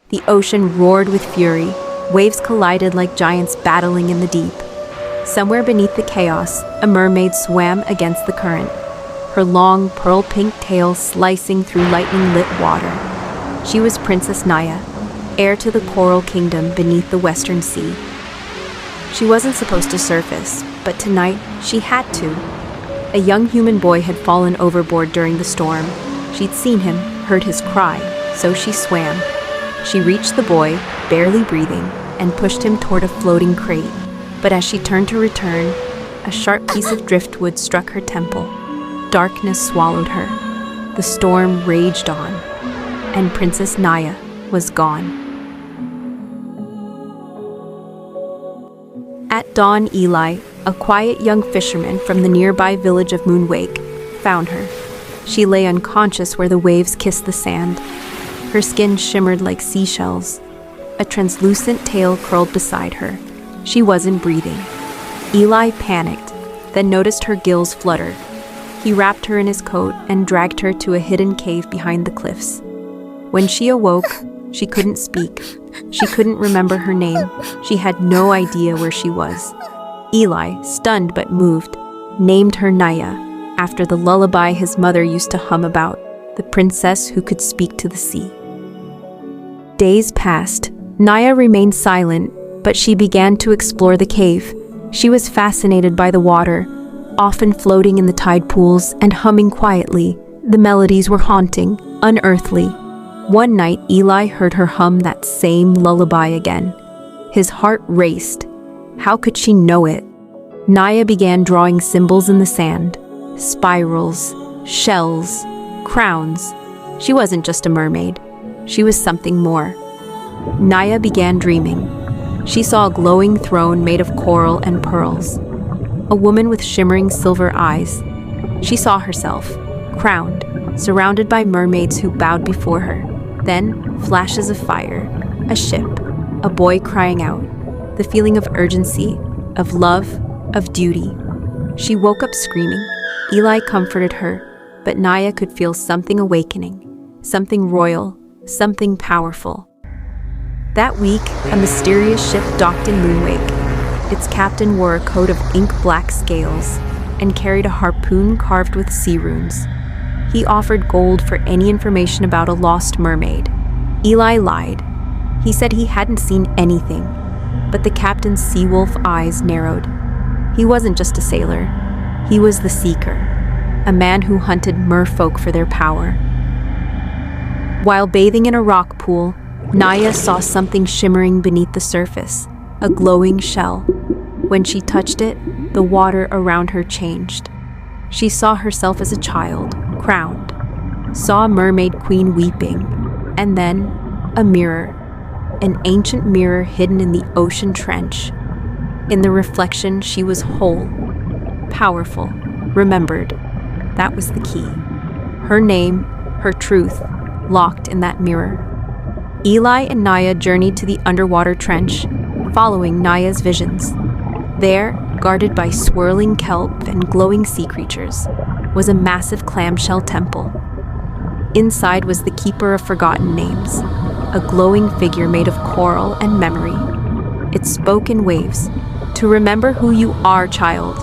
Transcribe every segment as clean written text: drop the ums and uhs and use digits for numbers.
The ocean roared with fury. Waves collided like giants battling in the deep. Somewhere beneath the chaos, a mermaid swam against the current, her long pearl-pink tail slicing through lightning-lit water. She was Princess Naya, heir to the coral kingdom beneath the western sea. She wasn't supposed to surface, but tonight she had to. A young human boy had fallen overboard during the storm. She'd seen him, heard his cry, so she swam. She reached the boy, barely breathing, and pushed him toward a floating crate. But as she turned to return, a sharp piece of driftwood struck her temple. Darkness swallowed her. The storm raged on, and Princess Naya was gone. At dawn, Eli, a quiet young fisherman from the nearby village of Moonwake, found her. She lay unconscious where the waves kissed the sand. Her skin shimmered like seashells. A translucent tail curled beside her. She wasn't breathing. Eli panicked, then noticed her gills flutter. He wrapped her in his coat and dragged her to a hidden cave behind the cliffs. When she awoke, she couldn't speak. She couldn't remember her name. She had no idea where she was. Eli, stunned but moved, named her Naya, after the lullaby his mother used to hum about, the princess who could speak to the sea. Days passed. Naya remained silent, but she began to explore the cave. She was fascinated by the water, often floating in the tide pools and humming quietly. The melodies were haunting, unearthly. One night, Eli heard her hum that same lullaby again. His heart raced. How could she know it? Naya began drawing symbols in the sand. Spirals, shells, crowns. She wasn't just a mermaid. She was something more. Naya began dreaming. She saw a glowing throne made of coral and pearls. A woman with shimmering silver eyes. She saw herself, crowned, surrounded by mermaids who bowed before her. Then, flashes of fire, a ship, a boy crying out, the feeling of urgency, of love, of duty. She woke up screaming. Eli comforted her, but Naya could feel something awakening, something royal, something powerful. That week, a mysterious ship docked in Moonwake. Its captain wore a coat of ink-black scales and carried a harpoon carved with sea runes. He offered gold for any information about a lost mermaid. Eli lied. He said he hadn't seen anything, but the captain's sea-wolf eyes narrowed. He wasn't just a sailor. He was the seeker, a man who hunted merfolk for their power. While bathing in a rock pool, Naya saw something shimmering beneath the surface, a glowing shell. When she touched it, the water around her changed. She saw herself as a child, crowned, saw a mermaid queen weeping, and then a mirror, an ancient mirror hidden in the ocean trench. In the reflection, she was whole, powerful, remembered. That was the key. Her name, her truth, locked in that mirror. Eli and Naya journeyed to the underwater trench, following Naya's visions. There, guarded by swirling kelp and glowing sea creatures, was a massive clamshell temple. Inside was the Keeper of Forgotten Names, a glowing figure made of coral and memory. It spoke in waves. To remember who you are, child,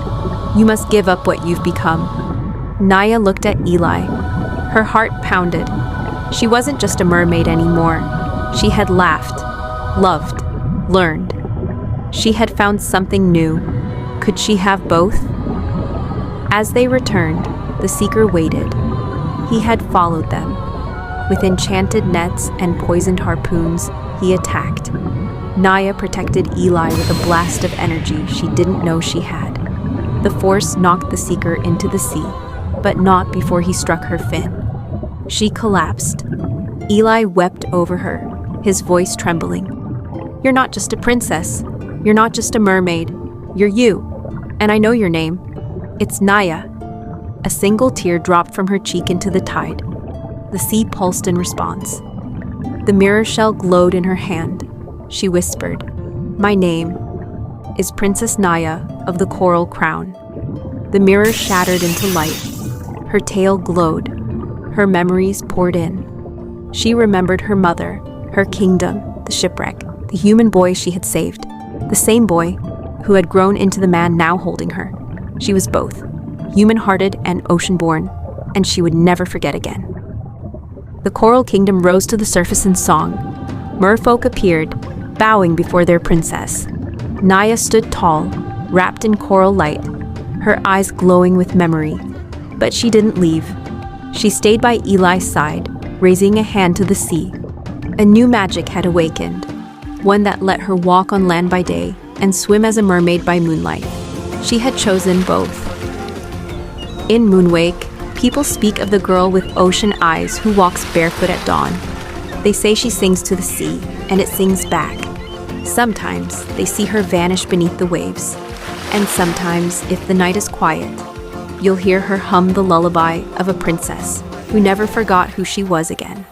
you must give up what you've become. Naya looked at Eli. Her heart pounded. She wasn't just a mermaid anymore. She had laughed, loved, learned. She had found something new. Could she have both? As they returned, the seeker waited. He had followed them. With enchanted nets and poisoned harpoons, he attacked. Naya protected Eli with a blast of energy she didn't know she had. The force knocked the seeker into the sea, but not before he struck her fin. She collapsed. Eli wept over her, his voice trembling. "You're not just a princess. You're not just a mermaid. You're you. And I know your name. It's Naya." A single tear dropped from her cheek into the tide. The sea pulsed in response. The mirror shell glowed in her hand. She whispered, "My name is Princess Naya of the Coral Crown." The mirror shattered into light. Her tail glowed. Her memories poured in. She remembered her mother, her kingdom, the shipwreck, the human boy she had saved, the same boy who had grown into the man now holding her. She was both, human-hearted and ocean-born, and she would never forget again. The coral kingdom rose to the surface in song. Merfolk appeared, bowing before their princess. Naya stood tall, wrapped in coral light, her eyes glowing with memory. But she didn't leave. She stayed by Eli's side, raising a hand to the sea. A new magic had awakened, one that let her walk on land by day and swim as a mermaid by moonlight. She had chosen both. In Moonwake, people speak of the girl with ocean eyes who walks barefoot at dawn. They say she sings to the sea, and it sings back. Sometimes they see her vanish beneath the waves, and sometimes, if the night is quiet, you'll hear her hum the lullaby of a princess who never forgot who she was again.